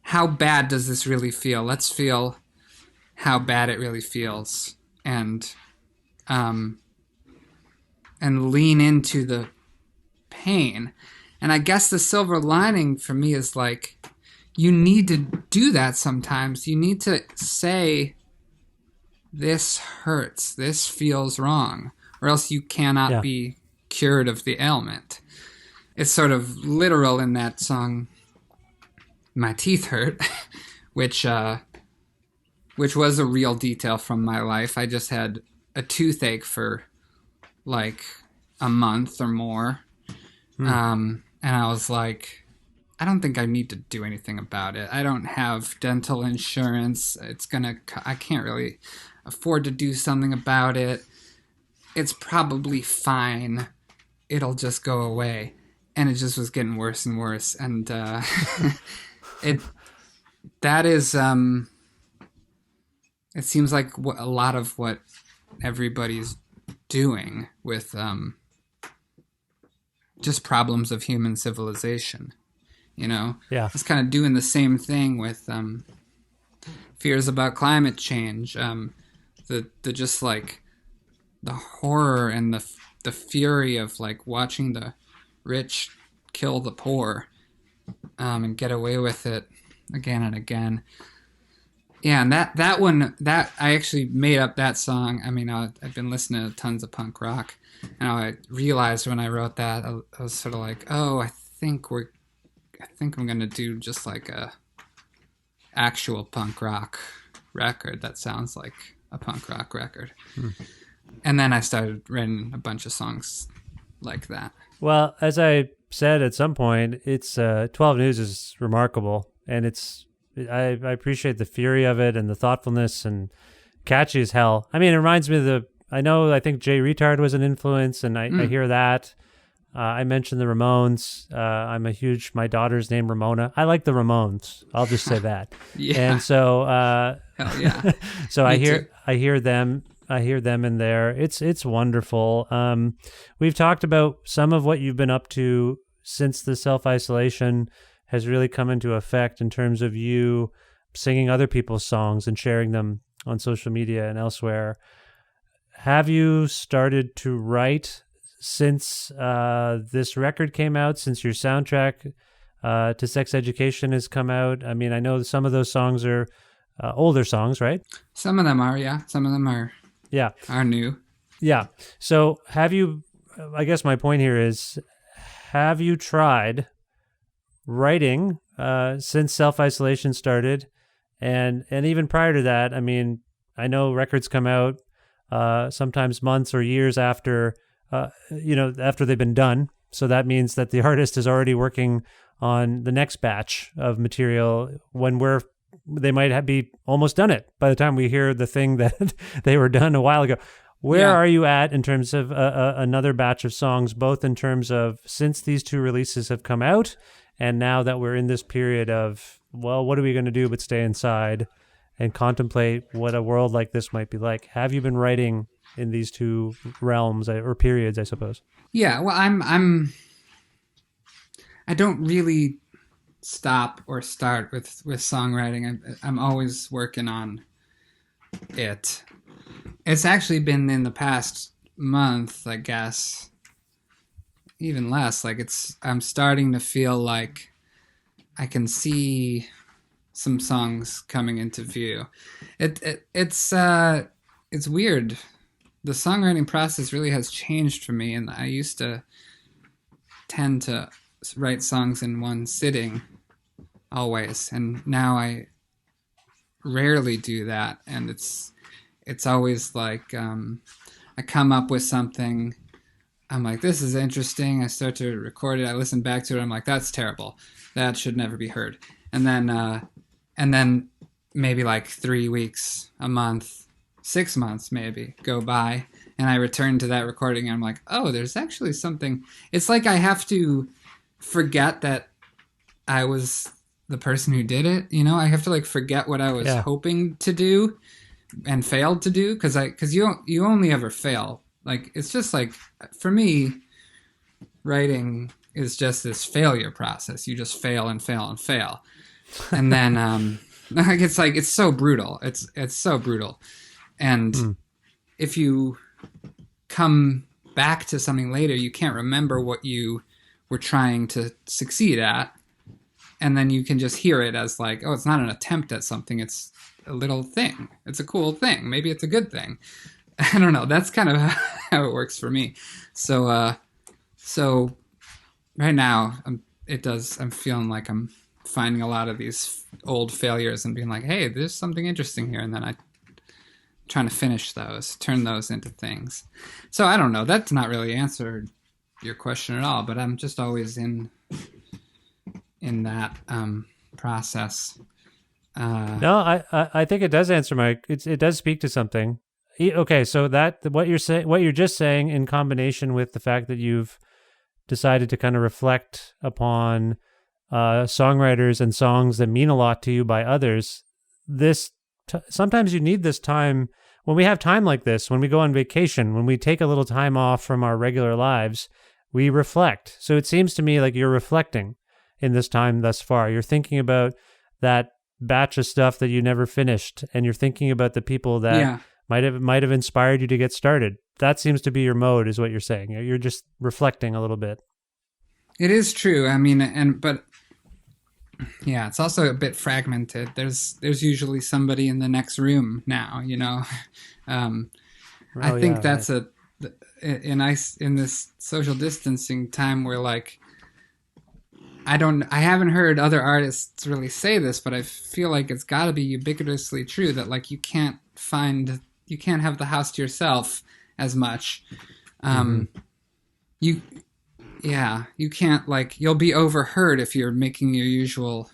how bad does this really feel? Let's feel how bad it really feels, and lean into the pain. And I guess the silver lining for me is like, you need to do that sometimes. You need to say, this hurts, this feels wrong, or else you cannot be cured of the ailment. It's sort of literal in that song, My Teeth Hurt, which was a real detail from my life. I just had a toothache for like a month or more. And I was like, I don't think I need to do anything about it. I don't have dental insurance. I can't really afford to do something about it. It's probably fine. It'll just go away. And it just was getting worse and worse. And it seems like a lot of what everybody's doing with just problems of human civilization. Yeah. I was kind of doing the same thing with fears about climate change, the just like the horror and the fury of like watching the rich kill the poor, and get away with it again and again. Yeah, and that one, that I actually made up that song. I mean, I've been listening to tons of punk rock, and I realized when I wrote that, I was sort of like, oh, I think I'm gonna do just like a actual punk rock record that sounds like a punk rock record. And then I started writing a bunch of songs like that. Well, as I said at some point, it's 12 News is remarkable, and I appreciate the fury of it and the thoughtfulness and catchy as hell. I mean, it reminds me of I think Jay Retard was an influence, and I hear that. I mentioned the Ramones. My daughter's named Ramona. I like the Ramones. I'll just say that. Yeah. And so, hell yeah. so Me I hear too. them in there. It's wonderful. We've talked about some of what you've been up to since the self-isolation has really come into effect in terms of you singing other people's songs and sharing them on social media and elsewhere. Have you started to write since this record came out, since your soundtrack to Sex Education has come out? I mean, I know some of those songs are older songs, right? Some of them are, yeah. Some of them are new. Yeah. So I guess my point here is, have you tried writing since self-isolation started? And even prior to that, I mean, I know records come out sometimes months or years after they've been done. So that means that the artist is already working on the next batch of material when they might be almost done it by the time we hear the thing that they were done a while ago. Where are you at in terms of another batch of songs, both in terms of since these two releases have come out and now that we're in this period of, well, what are we going to do but stay inside and contemplate what a world like this might be like? Have you been writing in these two realms or periods, I suppose? Yeah, well, I don't really stop or start with songwriting. I'm always working on it. It's actually been in the past month, I guess, even less. Like I'm starting to feel like I can see some songs coming into view. It's weird. The songwriting process really has changed for me, and I used to tend to write songs in one sitting always, and now I rarely do that. And it's always like I come up with something, I'm like, this is interesting, I start to record it, I listen back to it, I'm like, that's terrible, that should never be heard. And then maybe like 3 weeks, a month, 6 months maybe go by, and I return to that recording, and I'm like, oh, there's actually something. It's like I have to forget that I was the person who did it, I have to like forget what I was hoping to do and failed to do, because you only ever fail. Like, it's just like, for me, writing is just this failure process. You just fail and fail and fail, and then it's so brutal. It's so brutal, and if you come back to something later, you can't remember what you were trying to succeed at, and then you can just hear it as like, oh, it's not an attempt at something, it's a little thing. It's a cool thing. Maybe it's a good thing. I don't know. That's kind of how it works for me. So right now I'm feeling like I'm finding a lot of these old failures and being like, hey, there's something interesting here. And then I'm trying to finish those, turn those into things. So I don't know. That's not really answered your question at all, but I'm just always in that process. No, I think it does answer it does speak to something. Okay, so what you're just saying, in combination with the fact that you've decided to kind of reflect upon songwriters and songs that mean a lot to you by others, sometimes you need this time. When we have time like this, when we go on vacation, when we take a little time off from our regular lives, we reflect. So it seems to me like you're reflecting. in this time thus far. You're thinking about that batch of stuff that you never finished, and you're thinking about the people that might have inspired you to get started. That seems to be your mode, is what you're saying. You're just reflecting a little bit. It is true. I mean, but yeah, it's also a bit fragmented. There's usually somebody in the next room now, you know. I think that's in this social distancing time where, like, I haven't heard other artists really say this, but I feel like it's got to be ubiquitously true that, like, you can't have the house to yourself as much. You can't, like, you'll be overheard if you're making your usual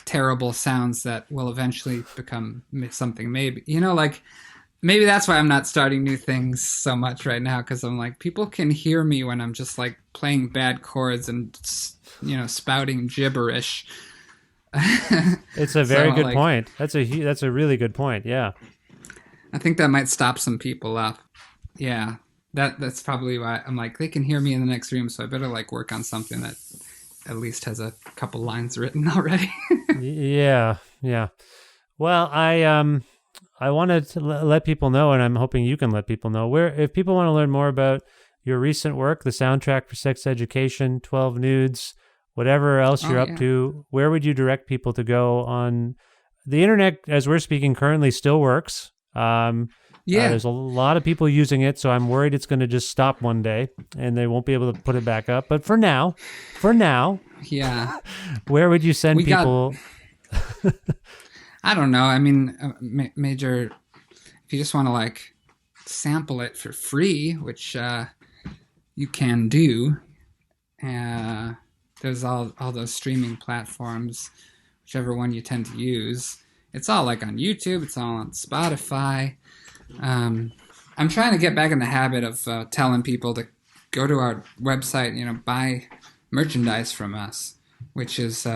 terrible sounds that will eventually become something, maybe, you know, like, maybe that's why I'm not starting new things so much right now, because I'm like, people can hear me when I'm just, like, playing bad chords and, you know, spouting gibberish. It's a very good point. That's a really good point. Yeah. I think that might stop some people up. Yeah. That's probably why I'm like, they can hear me in the next room, so I better, like, work on something that at least has a couple lines written already. Yeah. Well, I wanted to let people know, and I'm hoping you can let people know, where if people want to learn more about your recent work, the soundtrack for Sex Education, 12 Nudes, whatever else you're up to, where would you direct people to go on the internet? As we're speaking, currently still works. There's a lot of people using it, so I'm worried it's going to just stop one day and they won't be able to put it back up. But for now, yeah, where would you send people? I don't know. I mean, major. If you just want to, like, sample it for free, which you can do, there's all those streaming platforms, whichever one you tend to use. It's all, like, on YouTube. It's all on Spotify. I'm trying to get back in the habit of telling people to go to our website, you know, buy merchandise from us, which is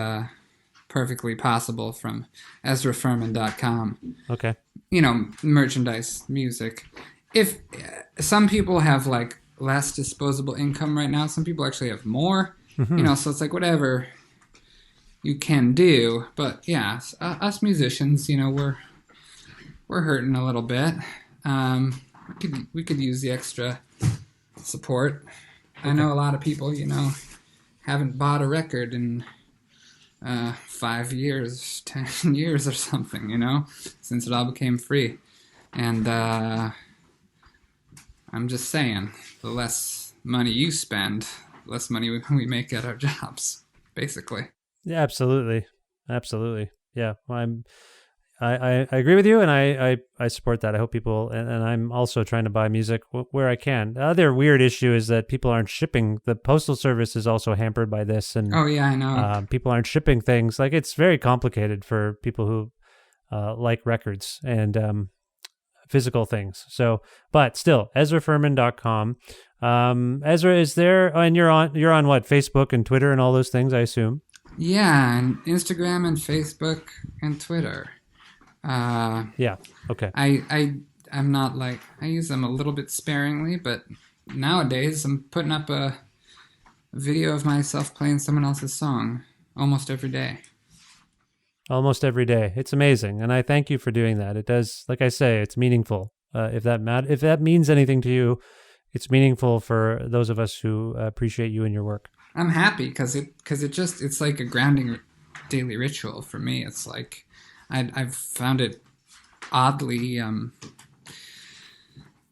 perfectly possible from EzraFurman.com. Okay. You know, merchandise, music. If some people have, like, less disposable income right now, some people actually have more. You know, so it's like whatever you can do. But yeah, us musicians, you know, we're hurting a little bit. We could use the extra support. Okay. I know a lot of people, you know, haven't bought a record in 5 years, 10 years or something, you know, since it all became free. And I'm just saying, the less money you spend, less money we make at our jobs, basically. Yeah, absolutely. Yeah, I agree with you, and I support that. I hope people, and I'm also trying to buy music where I can. The other weird issue is that people aren't shipping. The postal service is also hampered by this, and oh yeah, I know. People aren't shipping things. Like, it's very complicated for people who like records and physical things. So, but still, EzraFurman.com. Ezra, is there? And you're on what, Facebook and Twitter and all those things, I assume. Yeah, and Instagram and Facebook and Twitter. Yeah. Okay. I'm not, like, I use them a little bit sparingly, but nowadays I'm putting up a video of myself playing someone else's song almost every day. Almost every day. It's amazing, and I thank you for doing that. It does, like I say, it's meaningful. If that means anything to you, it's meaningful for those of us who appreciate you and your work. I'm happy because it's like a grounding daily ritual for me. It's like I've found it oddly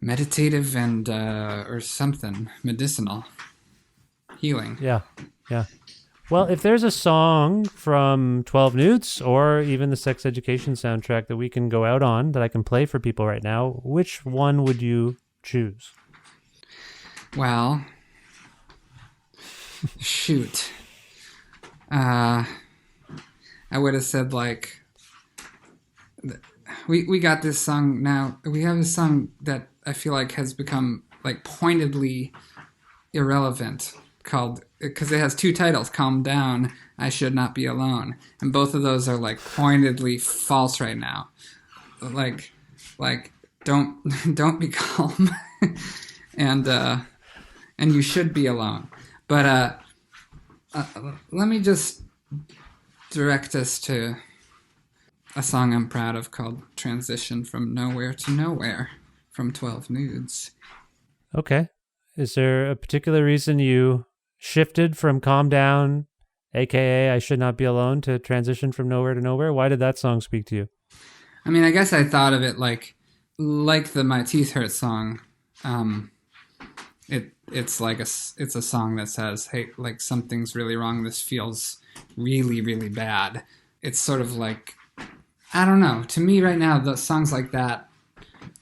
meditative and or something medicinal, healing. Yeah. Well, if there's a song from 12 Nudes or even the Sex Education soundtrack that we can go out on that I can play for people right now, which one would you choose? Well, shoot. I would have said, like, we got this song now. We have a song that I feel like has become, like, pointedly irrelevant, called, because it has two titles, Calm Down, I Should Not Be Alone. And both of those are, like, pointedly false right now. Like don't be calm. and you should be alone. But let me just direct us to a song I'm proud of called Transition from Nowhere to Nowhere from 12 Nudes. Okay. Is there a particular reason you shifted from Calm Down, aka I Should Not Be Alone, to Transition from Nowhere to Nowhere? Why did that song speak to you? I mean, I guess I thought of it like the My Teeth Hurt song. It's a song that says, hey, like something's really wrong. This feels really, really bad. It's sort of like, I don't know. To me right now, the songs like that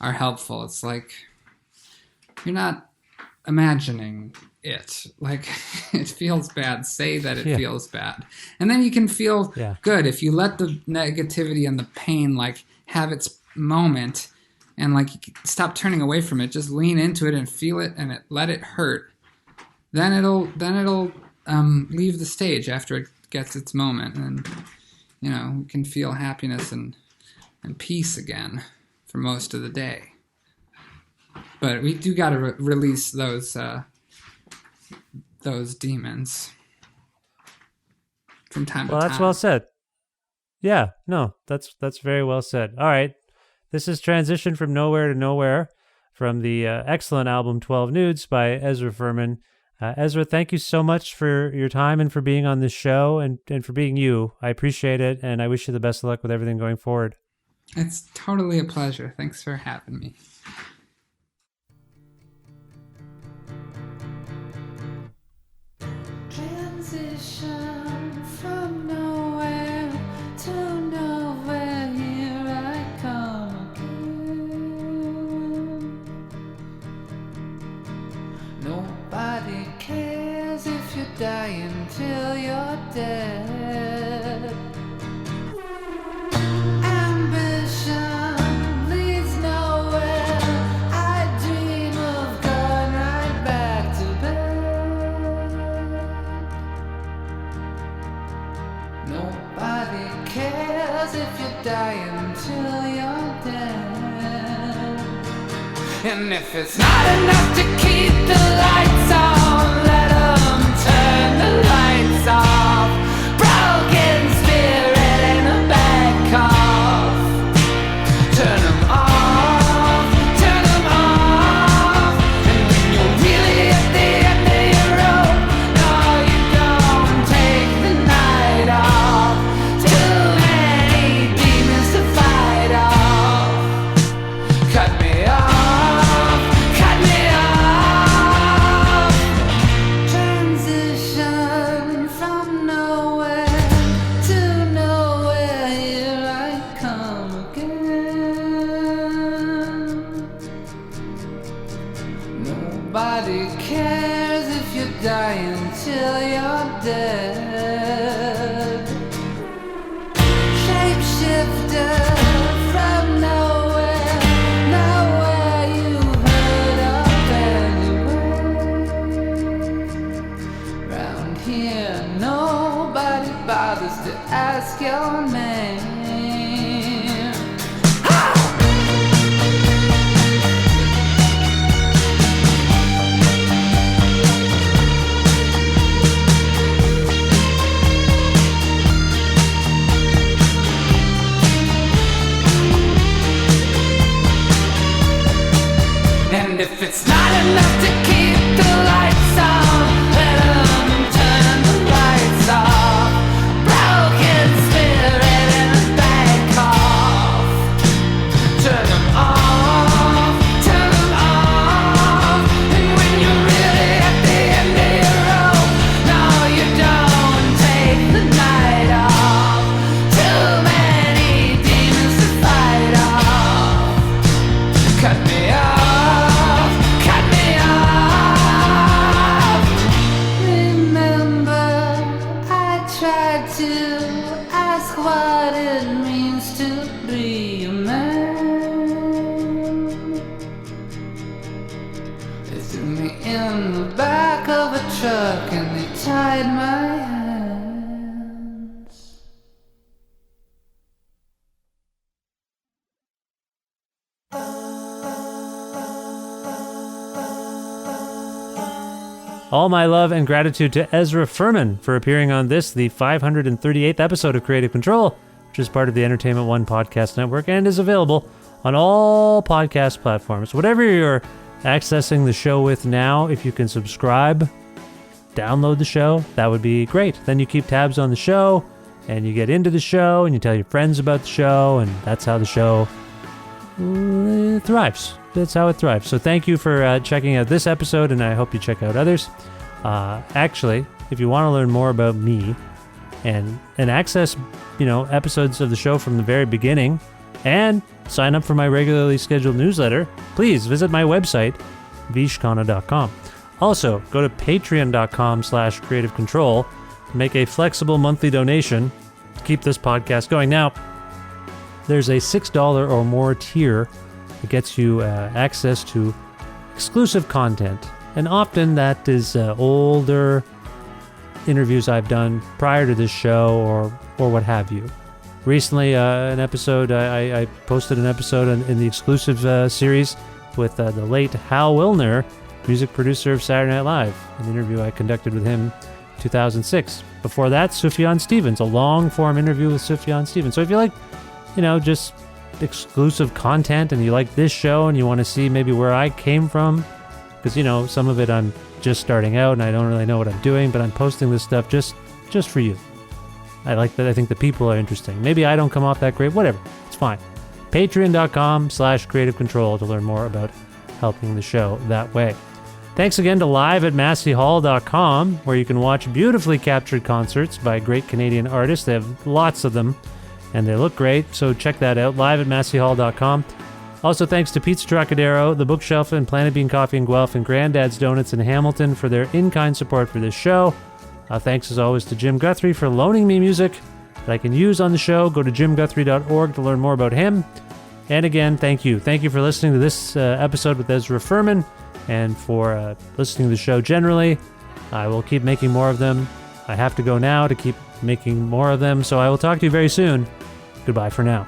are helpful. It's like you're not imagining it. Like it feels bad. Say that it feels bad. And then you can feel good if you let the negativity and the pain like have its moment and like stop turning away from it. Just lean into it and feel it and let it hurt. Then it'll leave the stage after it gets its moment, and you know, you can feel happiness and peace again for most of the day. But we do got to release those demons from time to time. Well, that's well said. Yeah, no, that's very well said. All right, this is Transition from Nowhere to Nowhere from the excellent album 12 Nudes by Ezra Furman. Ezra, thank you so much for your time and for being on this show and for being you. I appreciate it, and I wish you the best of luck with everything going forward. It's totally a pleasure. Thanks for having me. Transition from nowhere to nowhere, here I come again. Nobody cares if you die until you're dead. Ambition leads nowhere. I dream of going right back to bed. Nobody cares if you die until you're dead. And if it's not enough to keep the lights on, let 'em turn the lights off. Broken spirit in a bad cough. Turn 'em off, turn 'em off. And when you're really at the end of your rope, no, you don't take the night off. Too many demons to fight off. Cut me off, cut me off. Transition from nowhere to nowhere, here I come again. Nobody cares if you die until you're dead. Shapeshifter from nowhere, nowhere you heard of anyway. Round here, nobody bothers to ask your name. And if it's not enough to keep the lights on, let 'em turn the lights off. Broken spirit in a bad cough. Turn 'em off, turn 'em off. And when you're really at the end of your rope, no, you don't take the night off. Too many demons to fight off. Cut me off, cut me off. Remember, I tried to ask what it means to be a man. They threw me in the back of a truck and they tied my hands. All my love and gratitude to Ezra Furman for appearing on this, the 538th episode of Creative Control, which is part of the Entertainment One podcast network and is available on all podcast platforms. Whatever you're accessing the show with now, if you can subscribe, download the show, that would be great. Then you keep tabs on the show, and you get into the show, and you tell your friends about the show, and that's how the show thrives. That's how it thrives. So thank you for checking out this episode, and I hope you check out others. Actually, if you want to learn more about me and access, episodes of the show from the very beginning and sign up for my regularly scheduled newsletter, please visit my website, vishkhanna.com. Also, go to patreon.com/creative control, make a flexible monthly donation to keep this podcast going. Now, there's a $6 or more tier that gets you access to exclusive content. And often that is older interviews I've done prior to this show or what have you. Recently, an episode, I posted an episode in the exclusive series with the late Hal Wilner, music producer of Saturday Night Live, an interview I conducted with him in 2006. Before that, Sufjan Stevens, a long-form interview with Sufjan Stevens. So if you like, just exclusive content and you like this show and you want to see maybe where I came from, because some of it I'm just starting out and I don't really know what I'm doing, but I'm posting this stuff just for you. I like that. I think the people are interesting. Maybe I don't come off that great, whatever, it's fine. Patreon.com/creative control to learn more about helping the show that way. Thanks again to live@masseyhall.com, where you can watch beautifully captured concerts by great Canadian artists. They have lots of them and they look great, so check that out, live@masseyhall.com. Also, thanks to Pizza Trokadero, The Bookshelf, and Planet Bean Coffee in Guelph, and Grandad's Donuts in Hamilton for their in-kind support for this show. Thanks, as always, to Jim Guthrie for loaning me music that I can use on the show. Go to jimguthrie.org to learn more about him. And again, thank you. Thank you for listening to this episode with Ezra Furman, and for listening to the show generally. I will keep making more of them. I have to go now to keep making more of them, so I will talk to you very soon. Goodbye for now.